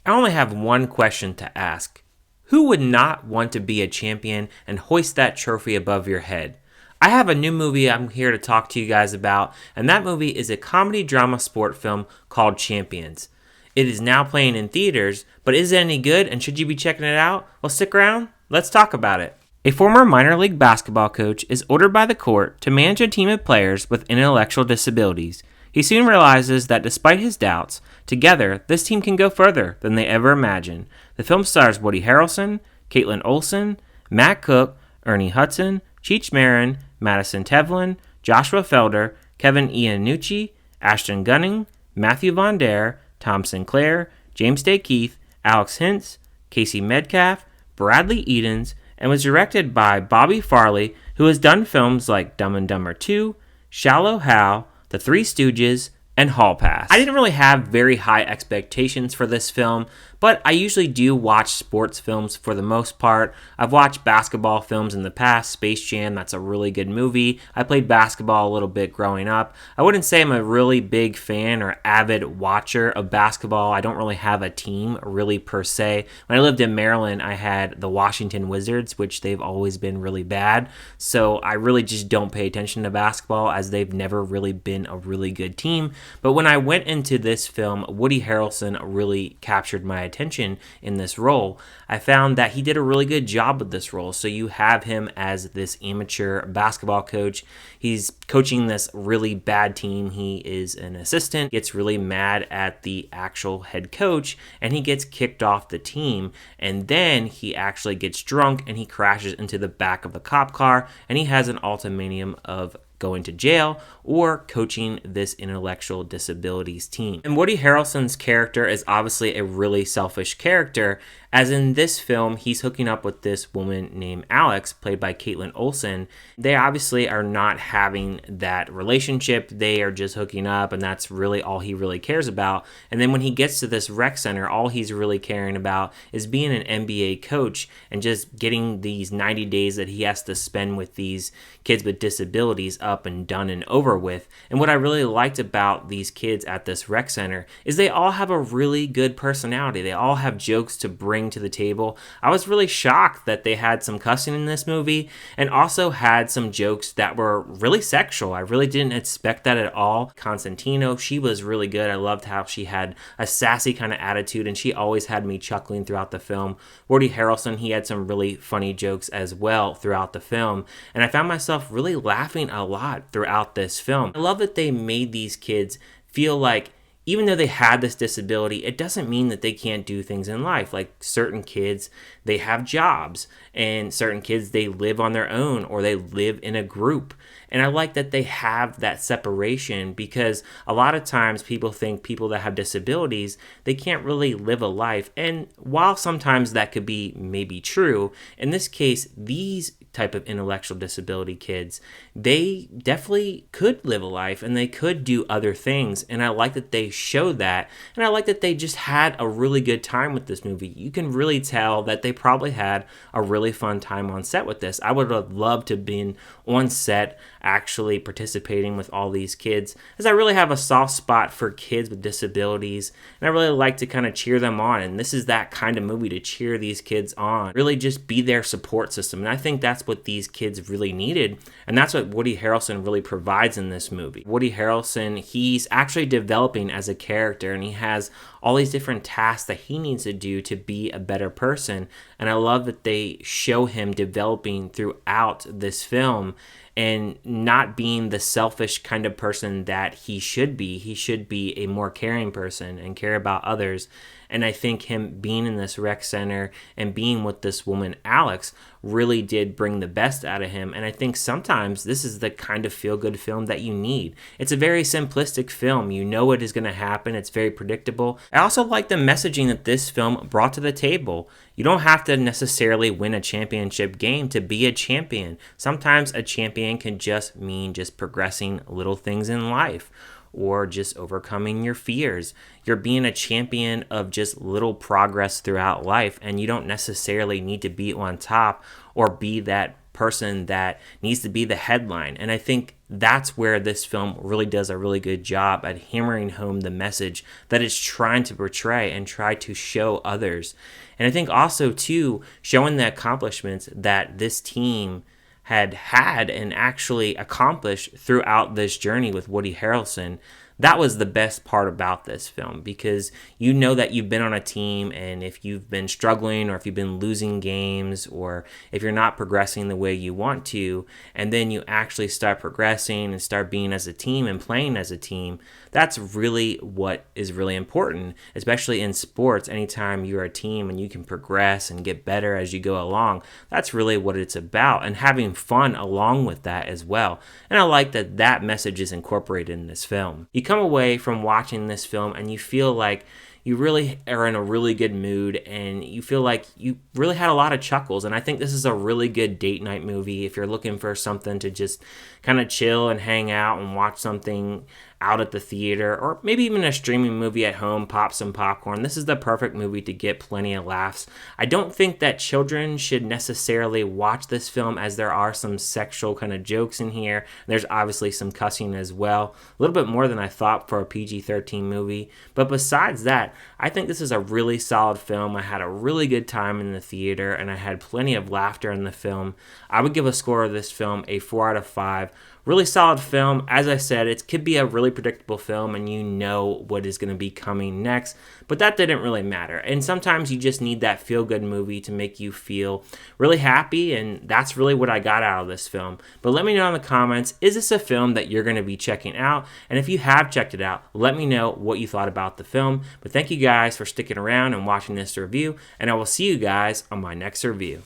I only have one question to ask. Who would not want to be a champion and hoist that trophy above your head? I have a new movie I'm here to talk to you guys about, and that movie is a comedy drama sport film called Champions. It is now playing in theaters, but is it any good and should you be checking it out? Well, stick around. Let's talk about it. A former minor league basketball coach is ordered by the court to manage a team of players with intellectual disabilities. He soon realizes that despite his doubts, together this team can go further than they ever imagined. The film stars Woody Harrelson, Kaitlin Olson, Matt Cook, Ernie Hudson, Cheech Marin, Madison Tevlin, Joshua Felder, Kevin Iannucci, Ashton Gunning, Matthew Von Der, Tom Sinclair, James Day Keith, Alex Hintz, Casey Metcalf, Bradley Edens, and was directed by Bobby Farrelly, who has done films like Dumb and Dumber 2, Shallow Hal, The Three Stooges, and Hall Pass. I didn't really have very high expectations for this film, but I usually do watch sports films for the most part. I've watched basketball films in the past. Space Jam, that's a really good movie. I played basketball a little bit growing up. I wouldn't say I'm a really big fan or avid watcher of basketball. I don't really have a team really per se. When I lived in Maryland, I had the Washington Wizards, which they've always been really bad. So I really just don't pay attention to basketball as they've never really been a really good team. But when I went into this film, Woody Harrelson really captured my attention in this role. I found that he did a really good job with this role. So you have him as this amateur basketball coach. He's coaching this really bad team. He is an assistant, gets really mad at the actual head coach, and he gets kicked off the team. And then he actually gets drunk and he crashes into the back of the cop car, and he has an ultimatum of going to jail or coaching this intellectual disabilities team. And Woody Harrelson's character is obviously a really selfish character, as in this film, he's hooking up with this woman named Alex, played by Kaitlin Olson. They obviously are not having that relationship. They are just hooking up, and that's really all he really cares about. And then when he gets to this rec center, all he's really caring about is being an NBA coach and just getting these 90 days that he has to spend with these kids with disabilities up and done and over with. And what I really liked about these kids at this rec center is they all have a really good personality. They all have jokes to bring to the table. I was really shocked that they had some cussing in this movie and also had some jokes that were really sexual. I really didn't expect that at all. Constantino, she was really good. I loved how she had a sassy kind of attitude, and she always had me chuckling throughout the film. Woody Harrelson, he had some really funny jokes as well throughout the film, and I found myself really laughing a lot throughout this film. I love that they made these kids feel like even though they had this disability, it doesn't mean that they can't do things in life. Like certain kids, they have jobs, and certain kids, they live on their own or they live in a group. And I like that they have that separation, because a lot of times people think people that have disabilities, they can't really live a life. And while sometimes that could be maybe true, in this case, these type of intellectual disability kids, they definitely could live a life and they could do other things. And I like that they showed that. And I like that they just had a really good time with this movie. You can really tell that they probably had a really fun time on set with this. I would have loved to have been on set actually participating with all these kids, as I really have a soft spot for kids with disabilities, and I really like to kind of cheer them on. And this is that kind of movie to cheer these kids on, really just be their support system. And I think that's what these kids really needed, and that's what Woody Harrelson really provides in this movie. Woody Harrelson, he's actually developing as a character, and he has all these different tasks that he needs to do to be a better person. And I love that they show him developing throughout this film and not being the selfish kind of person that he should be. He should be a more caring person and care about others. And I think him being in this rec center and being with this woman, Alex, really did bring the best out of him. And I think sometimes this is the kind of feel-good film that you need. It's a very simplistic film. You know what is going to happen. It's very predictable. I also like the messaging that this film brought to the table. You don't have to necessarily win a championship game to be a champion. Sometimes a champion can just mean just progressing little things in life, or just overcoming your fears. You're being a champion of just little progress throughout life, and you don't necessarily need to be on top or be that person that needs to be the headline. And I think that's where this film really does a really good job at hammering home the message that it's trying to portray and try to show others. And I think also, too, showing the accomplishments that this team had and actually accomplished throughout this journey with Woody Harrelson. That was the best part about this film, because you know that you've been on a team, and if you've been struggling or if you've been losing games or if you're not progressing the way you want to, and then you actually start progressing and start being as a team and playing as a team, that's really what is really important, especially in sports. Anytime you're a team and you can progress and get better as you go along, that's really what it's about, and having fun along with that as well. And I like that that message is incorporated in this film. You come away from watching this film and you feel like you really are in a really good mood, and you feel like you really had a lot of chuckles. And I think this is a really good date night movie if you're looking for something to just kind of chill and hang out and watch something out at the theater, or maybe even a streaming movie at home, pop some popcorn. This is the perfect movie to get plenty of laughs. I don't think that children should necessarily watch this film, as there are some sexual kind of jokes in here. There's obviously some cussing as well, a little bit more than I thought for a PG-13 movie. But besides that, I think this is a really solid film. I had a really good time in the theater, and I had plenty of laughter in the film. I would give a score of this film a 4 out of 5. Really solid film. As I said, it could be a really predictable film and you know what is going to be coming next, but that didn't really matter. And sometimes you just need that feel-good movie to make you feel really happy, and that's really what I got out of this film. But let me know in the comments, is this a film that you're going to be checking out? And if you have checked it out, let me know what you thought about the film. But thank you guys for sticking around and watching this review, and I will see you guys on my next review.